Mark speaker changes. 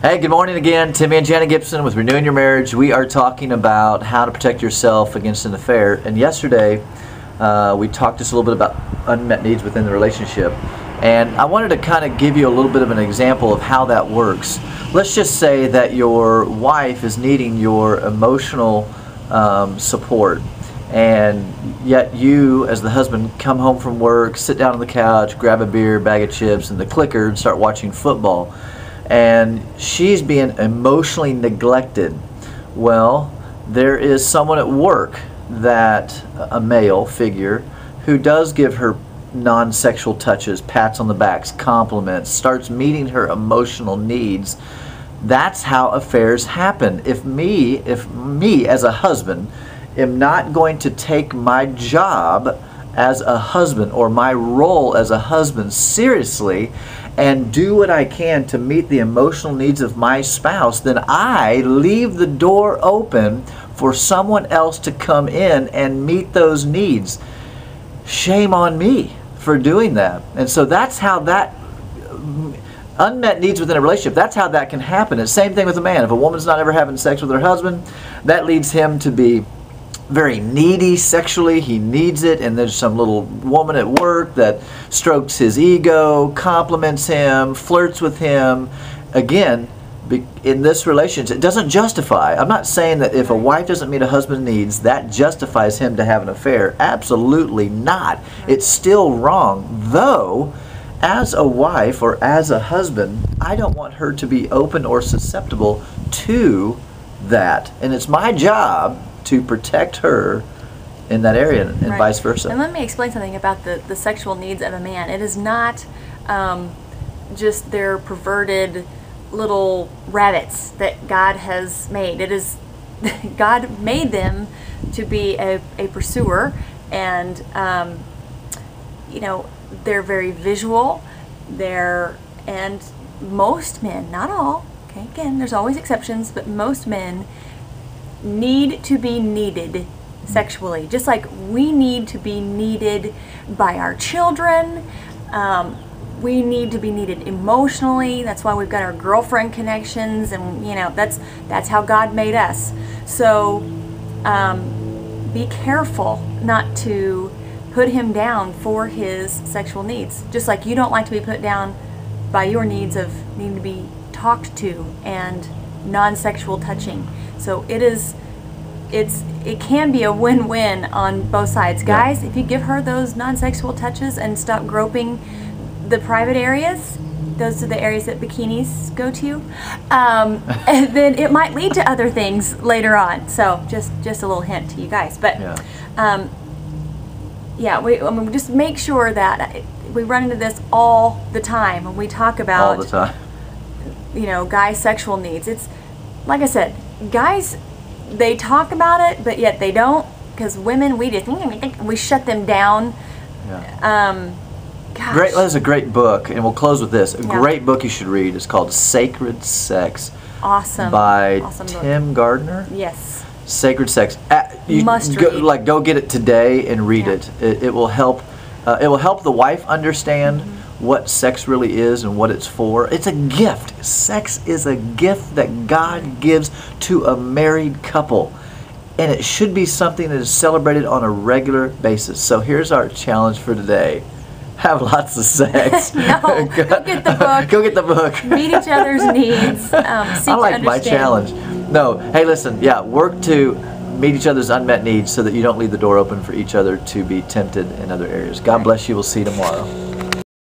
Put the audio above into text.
Speaker 1: Hey, good morning again. Timmy and Jana Gibson with Renewing Your Marriage. We are talking about how to protect yourself against an affair. And yesterday, we talked just a little bit about unmet needs within the relationship. And I wanted to kind of give you a little bit of an example of how that works. Let's just say that your wife is needing your emotional support. And yet you, as the husband, come home from work, sit down on the couch, grab a beer, bag of chips, and the clicker and start watching football. And she's being emotionally neglected. Well, there is someone at work, that a male figure, who does give her non-sexual touches, pats on the backs, compliments, starts meeting her emotional needs. That's how affairs happen. If me as a husband am not going to take my job as a husband or my role as a husband seriously and do what I can to meet the emotional needs of my spouse, then I leave the door open for someone else to come in and meet those needs. Shame on me for doing that. And so that's how that unmet needs within a relationship, that's how that can happen. It's the same thing with a man. If a woman's not ever having sex with her husband, that leads him to be very needy sexually. He needs it, and there's some little woman at work that strokes his ego, compliments him, flirts with him. Again, in this relationship, it doesn't justify. I'm not saying that if a wife doesn't meet a husband's needs, that justifies him to have an affair. Absolutely not. It's still wrong. Though, as a wife or as a husband, I don't want her to be open or susceptible to that. And it's my job to protect her in that area, and
Speaker 2: right.
Speaker 1: Vice versa.
Speaker 2: And let me explain something about the sexual needs of a man. It is not just their perverted little rabbits that God has made. It is God made them to be a pursuer, and you know, they're very visual. And most men, not all, okay, again, there's always exceptions, but most men need to be needed sexually, just like we need to be needed by our children. We need to be needed emotionally. That's why we've got our girlfriend connections, and you know, that's how God made us. So be careful not to put him down for his sexual needs, just like you don't like to be put down by your needs of needing to be talked to and non-sexual touching. So it can be a win-win on both sides. Guys, if you give her those non-sexual touches and stop groping the private areas, those are the areas that bikinis go to, and then it might lead to other things later on. So just a little hint to you guys. But we just make sure that we run into this all the time when we talk about
Speaker 1: all the time,
Speaker 2: you know, guys' sexual needs. It's like I said, guys, they talk about it, but yet they don't, because women, we shut them down.
Speaker 1: Great, that's a great book, and we'll close with this. A great book you should read is called Sacred Sex.
Speaker 2: Awesome.
Speaker 1: By
Speaker 2: awesome
Speaker 1: Tim Gardner.
Speaker 2: Yes.
Speaker 1: Sacred Sex.
Speaker 2: Must read.
Speaker 1: Go get it today and read it. It will help. It will help the wife understand what sex really is and what it's for. It's a gift. Sex is a gift that God gives to a married couple, and it should be something that is celebrated on a regular basis. So here's our challenge for today. Have lots of sex.
Speaker 2: No, go get the book.
Speaker 1: Go get the book.
Speaker 2: Meet each other's needs. Seek
Speaker 1: I like
Speaker 2: to
Speaker 1: my
Speaker 2: understand.
Speaker 1: challenge. No, hey, listen, work to meet each other's unmet needs so that you don't leave the door open for each other to be tempted in other areas. God bless you. We'll see you tomorrow.